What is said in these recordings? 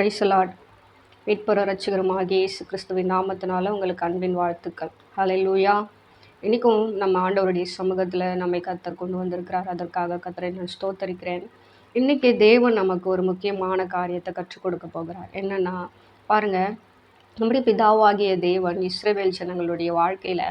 Price Lord. மீட்பர் இரட்சகருமாகிய இயேசு கிறிஸ்துவின் நாமத்தினால உங்களுக்கு அன்பின் வாழ்த்துக்கள். ஹல்லேலூயா. இன்றைக்கும் நம்ம ஆண்டவருடைய சமூகத்தில் நம்மை கர்த்தர் கொண்டு வந்திருக்கிறார். அதற்காக கர்த்தரை நான் ஸ்தோத்தரிக்கிறேன். இன்றைக்கி தேவன் நமக்கு ஒரு முக்கியமான காரியத்தை கற்றுக் கொடுக்க போகிறார். என்னென்னா பாருங்கள், நம்முடைய பிதாவாகிய தேவன் இஸ்ரவேல் ஜனங்களுடைய வாழ்க்கையில்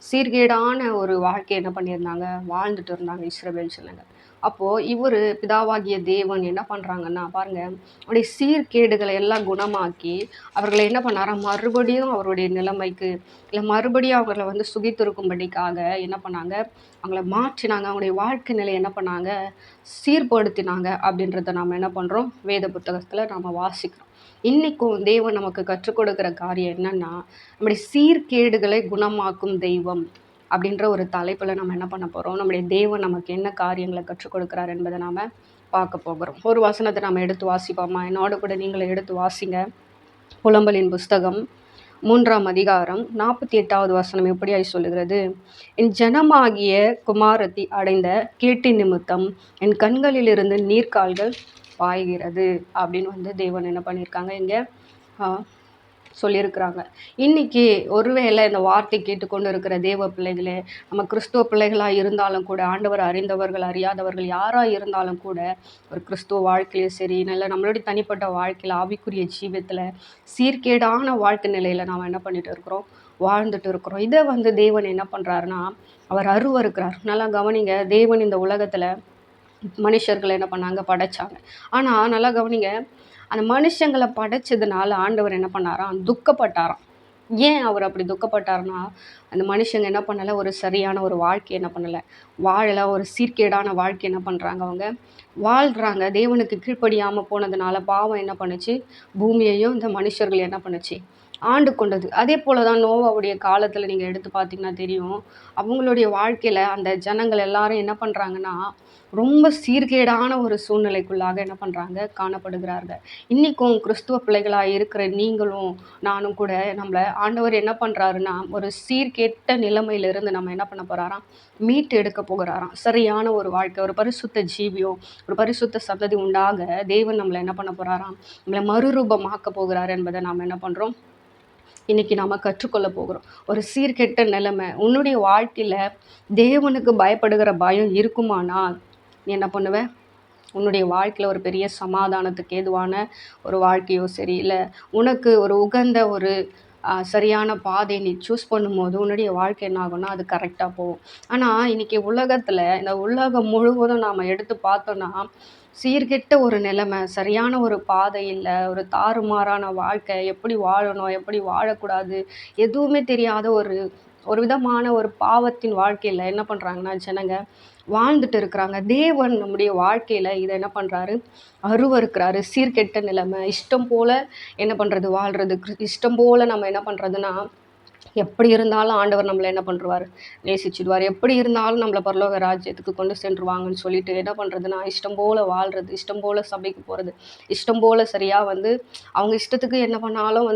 சீர்கேடான ஒரு வாழ்க்கையை என்ன பண்ணியிருந்தாங்க, வாழ்ந்துட்டு இருந்தாங்க இஸ்ரவேல் ஜனங்கள். அப்போது இவர் பிதாவாகிய தேவன் என்ன பண்ணுறாங்கன்னா பாருங்கள், அவருடைய சீர்கேடுகளை எல்லாம் குணமாக்கி அவர்களை என்ன பண்ணாராம், மறுபடியும் அவருடைய நிலைமைக்கு இல்லை மறுபடியும் அவர்களை சுகித்திருக்கும்படிக்காக என்ன பண்ணாங்க, அவங்கள மாற்றினாங்க. அவங்களுடைய வாழ்க்கை நிலை என்ன பண்ணாங்க, சீர்படுத்தினாங்க. அப்படின்றத நாம் என்ன பண்ணுறோம், வேத புத்தகத்தில் நாம் வாசிக்கிறோம். இன்றைக்கும் தேவன் நமக்கு கற்றுக் கொடுக்குற காரியம் என்னென்னா, நம்முடைய சீர்கேடுகளை குணமாக்கும் தெய்வம் அப்படின்ற ஒரு தலைப்பில் நம்ம என்ன பண்ண போகிறோம், நம்முடைய தேவன் நமக்கு என்ன காரியங்களை கற்றுக் கொடுக்குறார் என்பதை நாம் பார்க்க போகிறோம். ஒரு வசனத்தை நம்ம எடுத்து வாசிப்போமா? என்னோட கூட நீங்களை எடுத்து வாசிங்க. புலம்பலின் புஸ்தகம் 3ஆம் அதிகாரம் 48வது வசனம் எப்படியாய் சொல்லுகிறது, என் ஜனமாகிய குமாரத்தி அடைந்த கேட்டின் நிமித்தம் என் கண்களிலிருந்து நீர்க்கால்கள் பாய்கிறது அப்படின்னு தேவன் என்ன பண்ணியிருக்காங்க இங்கே சொல்லியிருக்கிறாங்க. இன்றைக்கி ஒருவேளை இந்த வார்த்தை கேட்டுக்கொண்டு இருக்கிற தேவ பிள்ளைகளே, நம்ம கிறிஸ்துவ பிள்ளைகளாக இருந்தாலும் கூட, ஆண்டவர் அறிந்தவர்கள் அறியாதவர்கள் யாராக இருந்தாலும் கூட, ஒரு கிறிஸ்துவ வாழ்க்கையிலையும் சரி, நல்ல நம்மளுடைய தனிப்பட்ட வாழ்க்கையில் ஆவிக்குரிய ஜீவியத்தில் சீர்கேடான வாழ்க்கை நிலையில் நாம் என்ன பண்ணிட்டு இருக்கிறோம், வாழ்ந்துட்டு இருக்கிறோம். இதை தேவன் என்ன பண்ணுறாருன்னா, அவர் அருவருக்கிறார். நல்லா கவனிங்க. தேவன் இந்த உலகத்தில் மனுஷர்களை என்ன பண்ணாங்க, படைச்சாங்க. ஆனால் நல்லா கவனிங்க, அந்த மனுஷங்களை படைச்சதுனால ஆண்டவர் என்ன பண்ணாராம், துக்கப்பட்டாராம். ஏன் அவர் அப்படி துக்கப்பட்டார்னா, அந்த மனுஷங்க என்ன பண்ணலை, ஒரு சரியான ஒரு வாழ்க்கை என்ன பண்ணலை, வாழலை. ஒரு சீர்கேடான வாழ்க்கை என்ன பண்ணுறாங்க, அவங்க வாழ்கிறாங்க. தேவனுக்கு கீழ்ப்படியாமல் போனதுனால பாவம் என்ன பண்ணுச்சு, பூமியையும் இந்த மனுஷர்கள் என்ன பண்ணுச்சு, ஆண்டு கொண்டது. அதே போல் தான் நோவாவுடைய காலத்தில் நீங்கள் எடுத்து பார்த்தீங்கன்னா தெரியும், அவங்களுடைய வாழ்க்கையில் அந்த ஜனங்கள் எல்லாரும் என்ன பண்ணுறாங்கன்னா, ரொம்ப சீர்கேடான ஒரு சூழ்நிலைக்குள்ளாக என்ன பண்ணுறாங்க, காணப்படுகிறார்கள். இன்றைக்கும் கிறிஸ்துவ பிள்ளைகளாக இருக்கிற நீங்களும் நானும் கூட நம்மளை ஆண்டவர் என்ன பண்ணுறாருன்னா, ஒரு சீர்கேட்ட நிலைமையிலிருந்து நம்ம என்ன பண்ண போகிறாராம், மீட்டு எடுக்க போகிறாராம். சரியான ஒரு வாழ்க்கை, ஒரு பரிசுத்த ஜீவியம், ஒரு பரிசுத்த சந்ததி உண்டாக தேவன் நம்மளை என்ன பண்ண போகிறாராம், நம்மளை மறுரூபமாக்க போகிறார் என்பதை நாம் என்ன பண்ணுறோம், இன்றைக்கி நாம் கற்றுக்கொள்ள போகிறோம். ஒரு சீர்கெட்ட நிலைமை உன்னுடைய வாழ்க்கையில் தேவனுக்கு பயப்படுகிற பயம் இருக்குமானால் நீ என்ன பண்ணுவ, உன்னுடைய வாழ்க்கையில் ஒரு பெரிய சமாதானத்துக்கு ஏதுவான ஒரு வாழ்க்கையோ சரி, இல்லை உனக்கு ஒரு உகந்த ஒரு சரியான பாதையை நீ சூஸ் பண்ணும்போது உன்னுடைய வாழ்க்கை என்ன ஆகும்னா அது கரெக்டாக போகும். ஆனால் இன்றைக்கி உலகத்தில் இந்த உலகம் முழுவதும் நாம் எடுத்து பார்த்தோன்னா சீர்கெட்ட ஒரு நிலைமை, சரியான ஒரு பாதை இல்லை, ஒரு தாறுமாறான வாழ்க்கை, எப்படி வாழணும் எப்படி வாழக்கூடாது எதுவுமே தெரியாத ஒரு விதமான ஒரு பாவத்தின் வாழ்க்கையில் என்ன பண்ணுறாங்கன்னா ஜனங்க வாழ்ந்துட்டு இருக்கிறாங்க. தேவன் நம்முடைய வாழ்க்கையில் இதை என்ன பண்ணுறாரு, அருவருக்கிறாரு. சீர்கெட்ட நிலைமை, இஷ்டம் போல் என்ன பண்ணுறது, வாழ்கிறது, இஷ்டம் போல் நம்ம என்ன பண்ணுறதுன்னா, எப்படி இருந்தாலும் ஆண்டவர் நம்மளை என்ன பண்ணுவார், நேசிச்சுடுவார். எப்படி இருந்தாலும் நம்மளை பரலோக ராஜ்யத்துக்கு கொண்டு சென்றுவாங்கன்னு சொல்லிட்டு என்ன பண்ணுறதுன்னா, இஷ்டம் போல் வாழ்கிறது, இஷ்டம் போல் சபைக்கு போகிறது, இஷ்டம் போல் சரியாக அவங்க இஷ்டத்துக்கு என்ன பண்ணாலும்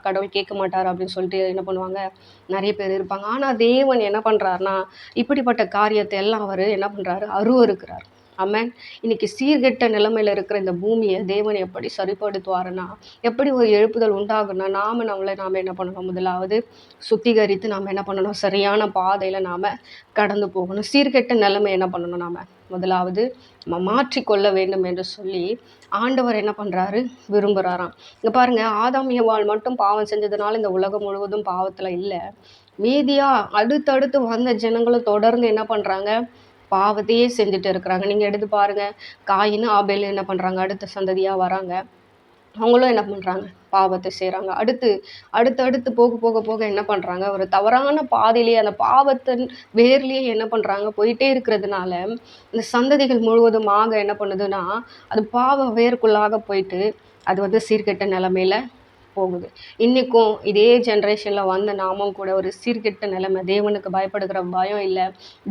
கடவுள் கேட்க மாட்டார் அப்படின்னு சொல்லிட்டு என்ன பண்ணுவாங்க, நிறைய பேர் இருப்பாங்க. ஆனால் தேவன் என்ன பண்ணுறாருனா, இப்படிப்பட்ட காரியத்தை எல்லாம் அவர் என்ன பண்ணுறாரு, அருவருக்கிறார். ஆமென். இன்னைக்கு சீர்கெட்ட நிலைமையில் இருக்கிற இந்த பூமியை தேவன் எப்படி சரிப்படுத்துவாருன்னா, எப்படி ஒரு எழுப்புதல் உண்டாகுன்னா, நாம் என்ன பண்ணணும், முதலாவது சுத்திகரித்து நாம் என்ன பண்ணணும், சரியான பாதையில் நாம் கடந்து போகணும். சீர்கெட்ட நிலைமை என்ன பண்ணணும், நாம் முதலாவது நம்ம மாற்றிக்கொள்ள வேண்டும் என்று சொல்லி ஆண்டவர் என்ன பண்ணுறாரு, விரும்புகிறாராம். இங்கே பாருங்கள், ஆதாம் ஏவாள் மட்டும் பாவம் செஞ்சதுனால இந்த உலகம் முழுவதும் பாவத்தில் இல்லை. மீதியாக அடுத்தடுத்து வந்த ஜனங்களும் தொடர்ந்து என்ன பண்ணுறாங்க, பாவத்தையே செஞ்சுட்டு இருக்கிறாங்க. நீங்கள் எடுத்து பாருங்கள், காயின் ஆபேல் என்ன பண்ணுறாங்க, அடுத்த சந்ததியாக வராங்க, அவங்களும் என்ன பண்ணுறாங்க, பாவத்தை செய்கிறாங்க. அடுத்து போக போக போக என்ன பண்ணுறாங்க, ஒரு தவறான பாதையிலேயே அந்த பாவத்தின் வேர்லேயே என்ன பண்ணுறாங்க, போயிட்டே இருக்கிறதுனால இந்த சந்ததிகள் முழுவதுமாக என்ன பண்ணுதுன்னா, அது பாவ வேருக்குள்ளாக போயிட்டு அது சீர்கெட்ட நிலைமையில் போகுது. இன்றைக்கும் இதே ஜென்ரேஷனில் வந்த நாமும் கூட ஒரு சீர்கெட்ட நிலைமை, தேவனுக்கு பயப்படுகிற பயம் இல்லை,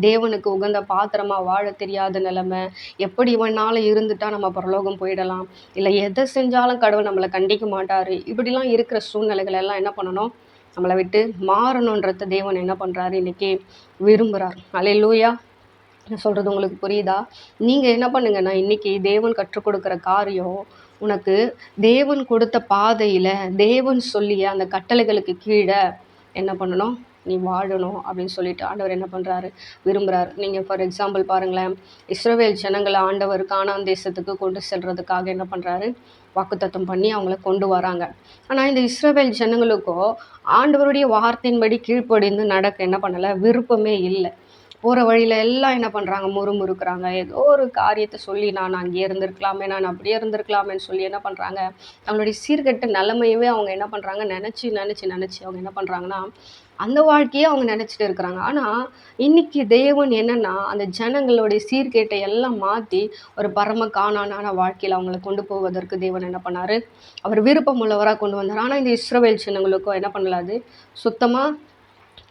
தேவனுக்கு உகந்த பாத்திரமாக வாழ தெரியாத நிலைமை, எப்படி இவனால் இருந்துட்டால் நம்ம பரலோகம் போயிடலாம், இல்லை எதை செஞ்சாலும் கடவுள் நம்மளை கண்டிக்க மாட்டார், இப்படிலாம் இருக்கிற சூழ்நிலைகள் எல்லாம் என்ன பண்ணணும், நம்மளை விட்டு மாறணுன்றத தேவன் என்ன பண்ணுறாரு, இன்றைக்கி விரும்புகிறார். அல்லேலூயா. நான் சொல்கிறது உங்களுக்கு புரியுதா? நீங்கள் என்ன பண்ணுங்கன்னா, இன்றைக்கி தேவன் கற்றுக் கொடுக்குற காரியம் உனக்கு தேவன் கொடுத்த பாதையில, தேவன் சொல்லிய அந்த கட்டளைகளுக்கு கீழ என்ன பண்ணணும்? நீ வாழணும் அப்படின்னு சொல்லிட்டு ஆண்டவர் என்ன பண்றாரு? விரும்புறாரு. நீங்க ஃபார் எக்ஸாம்பிள் பாருங்களேன், இஸ்ரவேல் ஜனங்கள ஆண்டவர் கானான் தேசத்துக்கு கொண்டு செல்றதுக்காக என்ன பண்றாரு? வாக்குத்தத்தம் பண்ணி அவங்கள கொண்டு வராங்க. ஆனா இந்த இஸ்ரவேல் ஜனங்களுக்கோ ஆண்டவருடைய வார்த்தையின்படி கீழ்ப்படிந்து நடக்க என்ன பண்ணல? விருப்பமே இல்ல. போற வழியில எல்லாம் என்ன பண்றாங்க? முறுமுறுக்குறாங்க. ஏதோ ஒரு காரியத்த சொல்லி நான் அங்கேயே இருந்திருக்கலாமே, நான் அப்படியே இருந்திருக்கலாமேன்னு சொல்லி என்ன பண்றாங்க? தங்களுடைய சீர்கெட்ட நிலைமையவே அவங்க என்ன பண்றாங்க? நெனச்சு அவங்க என்ன பண்றாங்கன்னா, அந்த வாழ்க்கையே அவங்க நெனச்சுட்டு இருக்கிறாங்க. ஆனா, இன்னைக்கு தேவன் என்னன்னா, அந்த ஜனங்களுடைய சீர்கேட்டை எல்லாம் மாத்தி, ஒரு பரம காணானான வாழ்க்கையில அவங்கள கொண்டு போவதற்கு தேவன் என்ன பண்ணாரு? அவர் விருப்பம் உள்ளவரா கொண்டு வந்தாரு. ஆனா, இந்த இஸ்ரவேல் ஜனங்களுக்கோ என்ன பண்ணல அது? சுத்தமா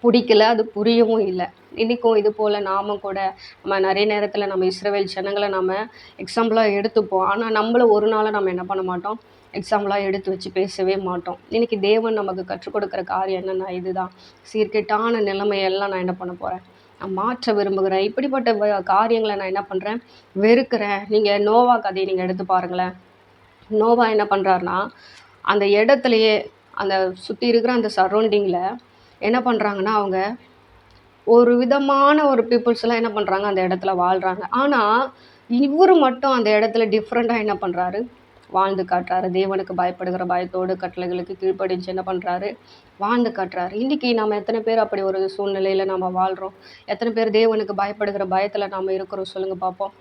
புடிக்கல. அது புரியவும் இல்ல. இன்னைக்கும் இது போல நாம கூட நம்ம நெறைய நேரத்துல நம்ம இஸ்ரவேல் ஜனங்கள நாம எக்ஸாம்பிளா எடுத்துப்போம். ஆனா, நம்மள ஒரு நாளும் நம்ம என்ன பண்ண மாட்டோம்? எக்ஸாம்பிளா எடுத்து வச்சு பேசவே மாட்டோம். இன்னைக்கு தேவன் நமக்கு கற்றுக் கொடுக்கிற காரியம் என்னன்னா இதுதான். சீர்கெட்டான நிலைமையெல்லாம் நான் என்ன பண்ண போறேன்? நான் மாற்ற விரும்புகிறேன். இப்படிப்பட்ட காரியங்கள நான் என்ன பண்றேன்? வெறுக்கிறேன். நீங்க நோவா கதைய நீங்க எடுத்து பாருங்களேன். நோவா என்ன பண்றாருன்னா, அந்த இடத்திலேயே அந்த சுத்தி இருக்கிற அந்த சரவுண்டிங்ல என்ன பண்றாங்கன்னா, அவங்க ஒரு விதமான ஒரு பீப்புள்ஸ்லாம் என்ன பண்றாங்க, அந்த இடத்துல வாழ்றாங்க. ஆனா, இவரு மட்டும் அந்த இடத்துல டிஃப்ரெண்ட்டா என்ன பண்றாரு? வாழ்ந்து காட்டுறாரு. தேவனுக்கு பயப்படுகிற பயத்தோடு கட்டளைகளுக்கு கீழ்ப்படிஞ்சு என்ன பண்றாரு? வாழ்ந்து காட்டுறாரு. இன்னைக்கு நாம எத்தனை பேர் அப்படி ஒரு சூழ்நிலையில நாம வாழ்றோம்? எத்தனை பேர் தேவனுக்கு பயப்படுகிற பயத்துல நாம இருக்கிறோம்? சொல்லுங்க பாப்போம்.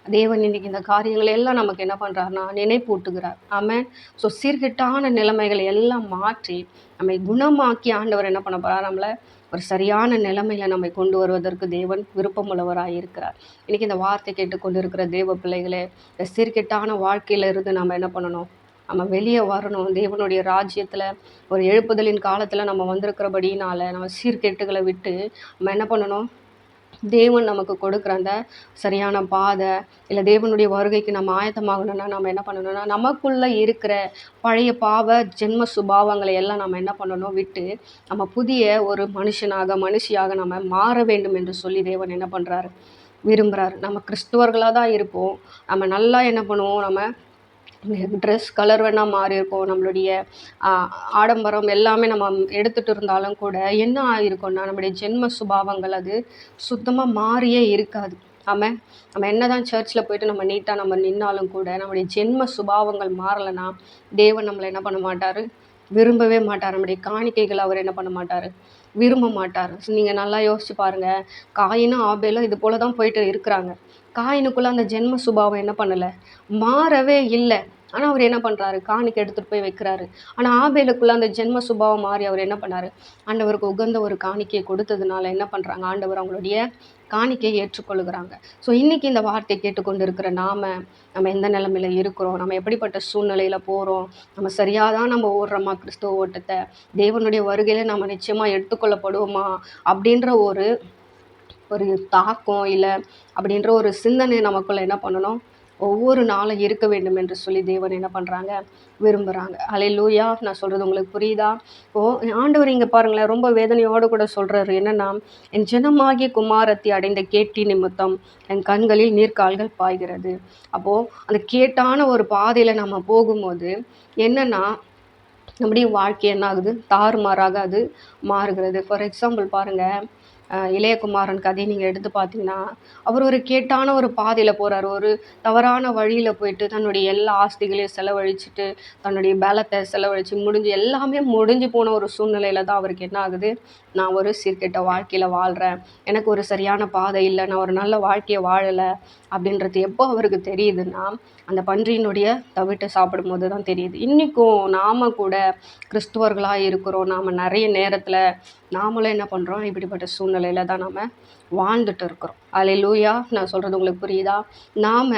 தேவன் இன்னைக்கு இந்த காரியங்களை எல்லாம் நமக்கு என்ன பண்றாருன்னா நினைப்பூட்டுகிறார். ஆமென். ஸோ சீர்கெட்டான நிலைமைகளை எல்லாம் மாற்றி நம்மை குணமாக்கி ஆண்டவர் என்ன பண்ண போறார்? நம்மள ஒரு சரியான நிலைமையில நம்மை கொண்டு வருவதற்கு தேவன் விருப்பமுள்ளவராய் இருக்கிறார். இன்னைக்கு இந்த வார்த்தை கேட்டுக்கொண்டு இருக்கிற தேவ பிள்ளைகளே, இந்த சீர்கெட்டான வாழ்க்கையில இருந்து நம்ம என்ன பண்ணணும்? நம்ம வெளியே வரணும். தேவனுடைய ராஜ்யத்துல ஒரு எழுப்புதலின் காலத்துல நம்ம வந்திருக்கிறபடினால நம்ம சீர்கேட்டுகளை விட்டு நம்ம என்ன பண்ணணும்? தேவன் நமக்கு கொடுக்குற அந்த சரியான பாதை, இல்ல தேவனுடைய வருகைக்கு நம்ம ஆயத்தமாகணும்னா, நம்ம என்ன பண்ணணும்னா, நமக்குள்ள இருக்கிற பழைய பாவ ஜென்ம சுபாவங்களை எல்லாம் நம்ம என்ன பண்ணணும்? விட்டு, நம்ம புதிய ஒரு மனுஷனாக, மனுஷியாக நம்ம மாற வேண்டும் என்று சொல்லி தேவன் என்ன பண்றாரு? விரும்புறாரு. நம்ம கிறிஸ்துவர்களா தான் இருப்போம். நம்ம நல்லா என்ன பண்ணுவோம்? நம்ம ட்ரெஸ் கலர் வேணா மாறியிருக்கும். நம்மளுடைய ஆ ஆடம்பரம் எல்லாமே நம்ம எடுத்துட்டு இருந்தாலும் கூட, என்ன ஆயிருக்கும்னா, நம்முடைய ஜென்ம சுபாவங்கள் அது சுத்தமா மாறியே இருக்காது. ஆமென். நம்ம என்னதான் சர்ச்ல போயிட்டு நம்ம நீட்டா நம்ம நின்னாலும் கூட, நம்முடைய ஜென்ம சுபாவங்கள் மாறலன்னா, தேவன் நம்மள என்ன பண்ண மாட்டாரு? விரும்பவே மாட்டார். நம்முடைய காணிக்கைகள அவர் என்ன பண்ண மாட்டாரு? விரும்ப மாட்டாரு. நீங்க நல்லா யோசிச்சு பாருங்க. காயினும், ஆபேலும் இது போல தான் போயிட்டு இருக்கிறாங்க. காயினுக்குள்ள அந்த ஜென்ம சுபாவம் என்ன பண்ணல? மாறவே இல்ல. ஆனா, அவரு என்ன பண்றாரு? காணிக்கை எடுத்துட்டு போய் வைக்கிறாரு. ஆனா, ஆபேலுக்குள்ள அந்த ஜென்ம சுபாவம் மாறி அவர் என்ன பண்ணாரு? ஆண்டவருக்கு உகந்த ஒரு காணிக்கையை கொடுத்ததுனால என்ன பண்றாங்க? ஆண்டவர் அவங்களுடைய காணிக்கையை ஏற்றுக்கொள்ளுகிறாங்க. ஸோ, இன்னைக்கு இந்த வார்த்தை கேட்டுக்கொண்டு இருக்கிற நாம, நம்ம எந்த நிலைமையில இருக்கிறோம்? நம்ம எப்படிப்பட்ட சூழ்நிலையில போறோம்? நம்ம சரியா தான் நம்ம ஓடுறோமா கிறிஸ்துவ ஓட்டத்த? தேவனுடைய வருகையில நம்ம நிச்சயமா எடுத்துக்கொள்ளப்படுவோமா? அப்படின்ற ஒரு ஒரு தாக்கம் இல்ல அப்படின்ற ஒரு சிந்தனை நமக்குள்ள என்ன பண்ணணும்? ஒவ்வொரு நாளும் இருக்க வேண்டும் என்று சொல்லி தேவன் என்ன பண்றாங்க? விரும்புறாங்க. அல்லேலூயா! நான் சொல்றது உங்களுக்கு புரியுதா? இப்போ ஆண்டவர் இங்க பாருங்களேன், ரொம்ப வேதனையோடு கூட சொல்றாரு. என்னன்னா, "என் ஜனமாகிய குமாரத்தி அடைந்த கேட்டி நிமித்தம் என் கண்களில் நீர்க்கால்கள் பாய்கிறது." அப்போ அந்த கேட்டான ஒரு பாதையில நம்ம போகும்போது என்னன்னா, நம்முடைய வாழ்க்கை என்ன ஆகுது? தாறுமாறாக அது மாறுகிறது. ஃபார் எக்ஸாம்பிள் பாருங்க, இளையகுமாரன் கதைய நீங்க எடுத்து பார்த்தீங்கன்னா, அவர் ஒரு கேட்டான ஒரு பாதையில போறாரு. ஒரு தவறான வழியில போயிட்டு தன்னுடைய எல்லா ஆஸ்திகளையும் செலவழிச்சுட்டு, தன்னுடைய பலத்த செலவழிச்சு முடிஞ்சு எல்லாமே முடிஞ்சு போன ஒரு சூழ்நிலையில தான் அவருக்கு என்ன ஆகுது? நான் ஒரு சீர்கெட்ட வாழ்க்கையில வாழ்றேன். எனக்கு ஒரு சரியான பாதை இல்ல. நான் ஒரு நல்ல வாழ்க்கைய வாழல. அப்படின்றது எப்போ அவருக்கு தெரியுதுன்னா, அந்த பன்றியினுடைய தவிட்ட சாப்பிடும்போது தான் தெரியுது. இன்னைக்கும் நாம கூட கிறிஸ்துவர்களா இருக்கிறோம். நாம நெறைய நேரத்துல நாமளும் என்ன பண்றோம்? இப்படிப்பட்ட சூழ்நிலையில தான் நாம வாழ்ந்துட்டு இருக்கிறோம். அல்லேலூயா! நான் சொல்றது உங்களுக்கு புரியுதா? நாம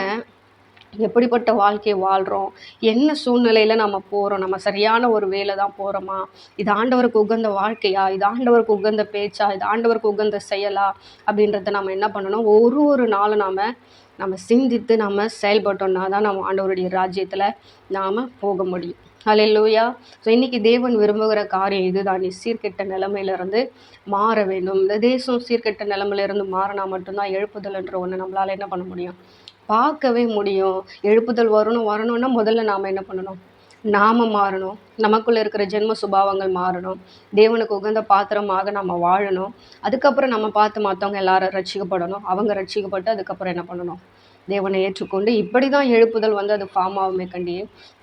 எப்படிப்பட்ட வாழ்க்கைய வாழ்றோம்? என்ன சூழ்நிலையில நம்ம போறோம்? நம்ம சரியான ஒரு வேல தான் போறோமா? இது ஆண்டவருக்கு உகந்த வாழ்க்கையா? இது ஆண்டவருக்கு உகந்த பேச்சா? இது ஆண்டவருக்கு உகந்த செயலா? அப்படின்றத நம்ம என்ன பண்ணணும்? ஒரு ஒரு நாளும் நம்ம சிந்தித்து நம்ம செயல்பட்டோம்னா தான் நம்ம ஆண்டவருடைய ராஜ்யத்துல நாம போக முடியும். அல்லேலூயா! ஸோ இன்னைக்கு தேவன் விரும்புகிற காரியம் இதுதான். நீ சீர்கெட்ட நிலைமையிலிருந்து மாற வேண்டும். இந்த தேசம் சீர்கெட்ட நிலைமையிலிருந்து மாறினா மட்டும் தான் எழுப்புதல்ன்ற ஒண்ணு நம்மளால என்ன பண்ண முடியும்? பார்க்கவே முடியும். எழுப்புதல் வரணும்னா முதல்ல நாம் என்ன பண்ணணும்? நாம மாறணும். நமக்குள்ள இருக்கிற ஜென்ம சுபாவங்கள் மாறணும். தேவனுக்கு உகந்த பாத்திரமாக நம்ம வாழணும். அதுக்கப்புறம் நம்ம பார்த்து மத்தவங்க எல்லாரும் ரட்சிக்கப்படணும். அவங்க ரட்சிக்கப்பட்டு அதுக்கப்புறம் என்ன பண்ணணும்? தேவனை ஏற்றுக்கொண்டு இப்படி தான் எழுப்புதல் அது ஃபார்ம் ஆகுமே கண்டி,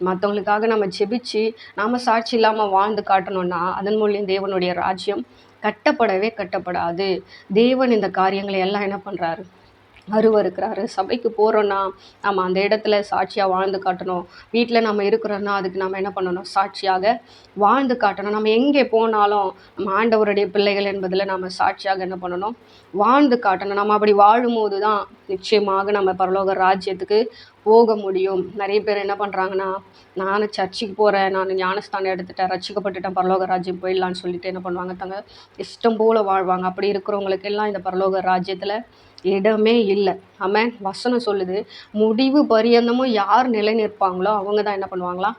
மற்றவங்களுக்காக நம்ம ஜெபிச்சு நாம சாட்சி இல்லாமல் வாழ்ந்து காட்டணும்னா அதன் மூலியம் தேவனுடைய ராஜ்யம் கட்டப்படவே கட்டப்படாது. தேவன் இந்த காரியங்களை எல்லாம் என்ன பண்ணுறாரு? அருவருக்கிறாரு. சபைக்கு போகிறோன்னா நம்ம அந்த இடத்துல சாட்சியாக வாழ்ந்து காட்டணும். வீட்டில் நம்ம இருக்கிறோன்னா அதுக்கு நம்ம என்ன பண்ணணும்? சாட்சியாக வாழ்ந்து காட்டணும். நம்ம எங்கே போனாலும் நம்ம ஆண்டவருடைய பிள்ளைகள் என்பதில் நம்ம சாட்சியாக என்ன பண்ணணும்? வாழ்ந்து காட்டணும். நம்ம அப்படி வாழும்போது தான் நிச்சயமாக நம்ம பரலோக ராஜ்யத்துக்கு போக முடியும். நிறைய பேர் என்ன பண்ணுறாங்கன்னா, நான் சர்ச்சுக்கு போகிறேன், நான் ஞானஸ்தானம் எடுத்துட்டேன், ரட்சிக்கப்பட்டுட்டேன், பரலோக ராஜ்யம் போயிடலான்னு சொல்லிட்டு என்ன பண்ணுவாங்க? தங்க இஷ்டம் போல் வாழ்வாங்க. அப்படி இருக்கிறவங்களுக்கு எல்லாம் இந்த பரலோக ராஜ்யத்தில் இடமே இல்லை. ஆமென். வசனம் சொல்லுது, முடிவு பரியந்தமும் யார் நிலை நிற்பாங்களோ அவங்க தான் என்ன பண்ணுவாங்களாம்?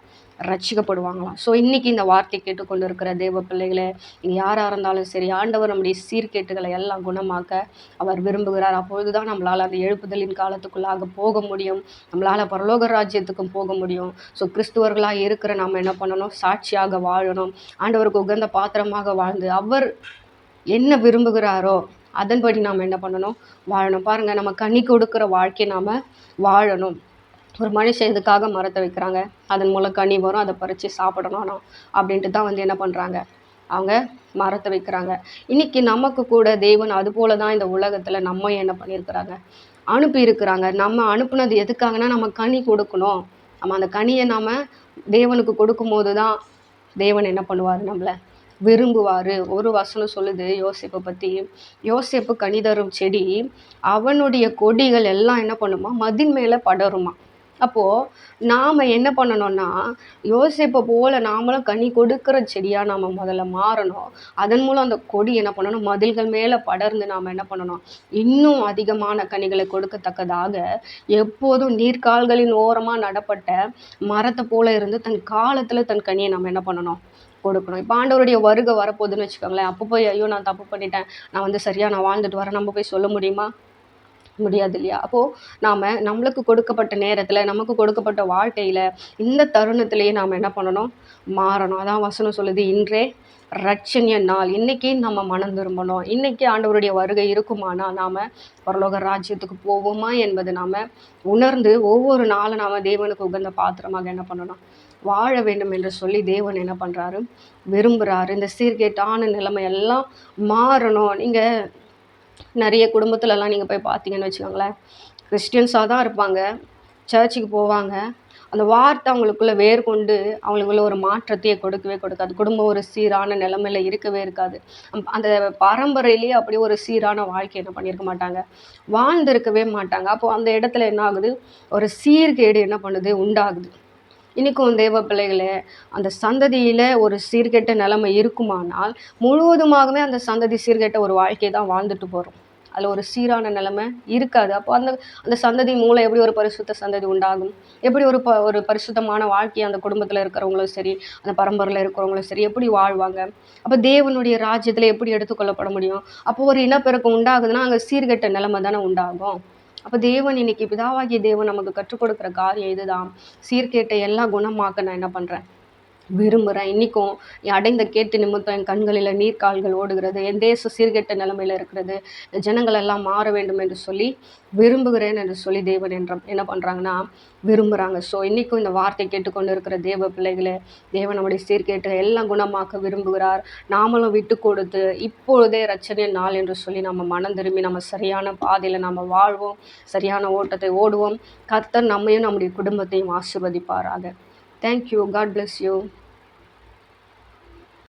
ரட்சிக்கப்படுவாங்களாம். ஸோ இன்னைக்கு இந்த வார்த்தை கேட்டுக்கொண்டு இருக்கிற தேவ பிள்ளைகளே, நீங்கள் யாராக இருந்தாலும் சரி, ஆண்டவர் நம்முடைய சீர்கேட்டுகளை எல்லாம் குணமாக்க அவர் விரும்புகிறார். அப்பொழுது தான் நம்மளால் அந்த எழுப்புதலின் காலத்துக்குள்ளாக போக முடியும். நம்மளால் பரலோக ராஜ்யத்துக்கும் போக முடியும். ஸோ கிறிஸ்துவர்களாக இருக்கிற நாம் என்ன பண்ணணும்? சாட்சியாக வாழணும். ஆண்டவருக்கு உகந்த பாத்திரமாக வாழ்ந்து அவர் என்ன விரும்புகிறாரோ அதன்படி நாம் என்ன பண்ணணும்? வாழணும். பாருங்கள், நம்ம கனி கொடுக்குற வாழ்க்கையை நாம் வாழணும். ஒரு மனுஷன் இதுக்காக மரத்தை வைக்கிறாங்க, அதன் மூலம் கனி வரும், அதை பறித்து சாப்பிடணும் அப்படின்ட்டு தான் என்ன பண்ணுறாங்க? அவங்க மரத்தை வைக்கிறாங்க. இன்றைக்கி நமக்கு கூட தேவன் அது போல தான் இந்த உலகத்தில் நம்ம என்ன பண்ணியிருக்கிறாங்க? அனுப்பி இருக்கிறாங்க. நம்ம அனுப்புனது எதுக்காகனா நம்ம கனி கொடுக்கணும். நம்ம அந்த கனியை நாம் தேவனுக்கு கொடுக்கும்போது தான் தேவன் என்ன பண்ணுவார்? நம்மளை விரும்புவார். ஒரு வசனம் சொல்லுது யோசேப்பை பற்றி, யோசேப்பு கனி தரும் செடி, அவனுடைய கொடிகள் எல்லாம் என்ன பண்ணுமா? மதில் மேலே படருமா. அப்போது நாம் என்ன பண்ணணும்னா, யோசேப்பை போல் நாமளும் கனி கொடுக்குற செடியாக நாம் முதல்ல மாறணும். அதன் மூலம் அந்த கொடி என்ன பண்ணணும்? மதில்கள் மேலே படர்ந்து நாம் என்ன பண்ணணும்? இன்னும் அதிகமான கனிகளை கொடுக்கத்தக்கதாக எப்போதும் நீர்க்கால்களின் ஓரமாக நடப்பட்ட மரத்தை போல இருந்து தன் காலத்தில் தன் கனியை நம்ம என்ன பண்ணணும்? கொடுக்கணும். இப்போ ஆண்டவருடைய வருகை வரப்போகுதுன்னு வச்சுக்கோங்களேன். அப்போ போய் ஐயோ நான் தப்பு பண்ணிட்டேன், நான் சரியாக நான் வாழ்ந்துட்டு வரேன், நம்ம போய் சொல்ல முடியுமா? முடியாது இல்லையா? அப்போது நாம் நம்மளுக்கு கொடுக்கப்பட்ட நேரத்தில், நமக்கு கொடுக்கப்பட்ட வாழ்க்கையில், இந்த தருணத்திலேயே நாம் என்ன பண்ணணும்? மாறணும். அதான் வசனம் சொல்லுது, இன்றே ரட்சணிய நாள். இன்றைக்கி நம்ம மனம் திரும்பணும். இன்றைக்கி ஆண்டவருடைய வருகை இருக்குமானா நாம் பரலோக ராஜ்யத்துக்கு போவோமா என்பது நாம் உணர்ந்து ஒவ்வொரு நாளும் நாம் தேவனுக்கு உகந்த பாத்திரமாக என்ன பண்ணணும்? வாழ வேண்டும் என்று சொல்லி தேவன் என்ன பண்ணுறாரு? விரும்புகிறாரு. இந்த சீர்கேட்டான நிலைமையெல்லாம் மாறணும். நீங்கள் நிறைய குடும்பத்துலலாம் நீங்கள் போய் பார்த்தீங்கன்னு வச்சுக்கோங்களேன், கிறிஸ்டியன்ஸாக தான் இருப்பாங்க, சர்ச்சுக்கு போவாங்க, அந்த வார்த்தை அவங்களுக்குள்ளே வேர் கொண்டு அவங்களுக்குள்ள ஒரு மாற்றத்தையே கொடுக்கவே கொடுக்காது. குடும்பம் ஒரு சீரான நிலைமையில் இருக்கவே இருக்காது. அந்த பரம்பரையிலேயே அப்படியே ஒரு சீரான வாழ்க்கை என்ன பண்ணியிருக்க மாட்டாங்க, வாழ்ந்திருக்கவே மாட்டாங்க. அப்போது அந்த இடத்துல என்ன ஆகுது? ஒரு சீர்கேடு என்ன பண்ணுது? உண்டாகுது. இன்றைக்கும் தேவ பிள்ளைகளே, அந்த சந்ததியில் ஒரு சீர்கெட்ட நிலைமை இருக்குமானால் முழுவதுமாகவே அந்த சந்ததி சீர்கெட்ட ஒரு வாழ்க்கையை தான் வாழ்ந்துட்டு போகிறோம். அதில் ஒரு சீரான நிலைமை இருக்காது. அப்போ அந்த அந்த சந்ததி மூலம் எப்படி ஒரு பரிசுத்த சந்ததி உண்டாகும்? எப்படி ஒரு பரிசுத்தமான வாழ்க்கையை அந்த குடும்பத்தில் இருக்கிறவங்களும் சரி, அந்த பரம்பரையில் இருக்கிறவங்களும் சரி எப்படி வாழ்வாங்க? அப்போ தேவனுடைய ராஜ்யத்தில் எப்படி எடுத்துக்கொள்ளப்பட முடியும்? அப்போ ஒரு இனப்பெருக்கம் உண்டாகுதுன்னா அங்கே சீர்கெட்ட நிலைமை தானே உண்டாகும். அப்போ தேவன் இன்னைக்கு பிதாவாகிய தேவன் நமக்கு கற்றுக் கொடுக்குற காரியம் இதுதான். சீர்கேட்டை எல்லாம் குணமாக்க நான் என்ன பண்ணுறேன்? விரும்புகிறேன். இன்றைக்கும் என் அடைந்த கேட்டு நிமித்தம் என் கண்களில் நீர்க்கால்கள் ஓடுகிறது, என் தேசம் சீர்கெட்ட நிலைமையில் இருக்கிறது, ஜனங்கள் எல்லாம் மாற வேண்டும் என்று சொல்லி விரும்புகிறேன் என்று சொல்லி தேவன் என்ன பண்ணுறாங்கன்னா விரும்புகிறாங்க. ஸோ இன்றைக்கும் இந்த வார்த்தை கேட்டுக்கொண்டு இருக்கிற தேவ பிள்ளைகளே, தேவன் நம்முடைய சீர்கேட்டை எல்லாம் குணமாக்க விரும்புகிறார். நாமளும் விட்டு கொடுத்து இப்பொழுதே ரட்சணிய நாள் என்று சொல்லி நம்ம மனம் திரும்பி நம்ம சரியான பாதையில் நம்ம வாழ்வோம், சரியான ஓட்டத்தை ஓடுவோம். கர்த்தர் நம்மையும் நம்முடைய குடும்பத்தையும் ஆசீர்வதிப்பாராக. Thank you. God bless you.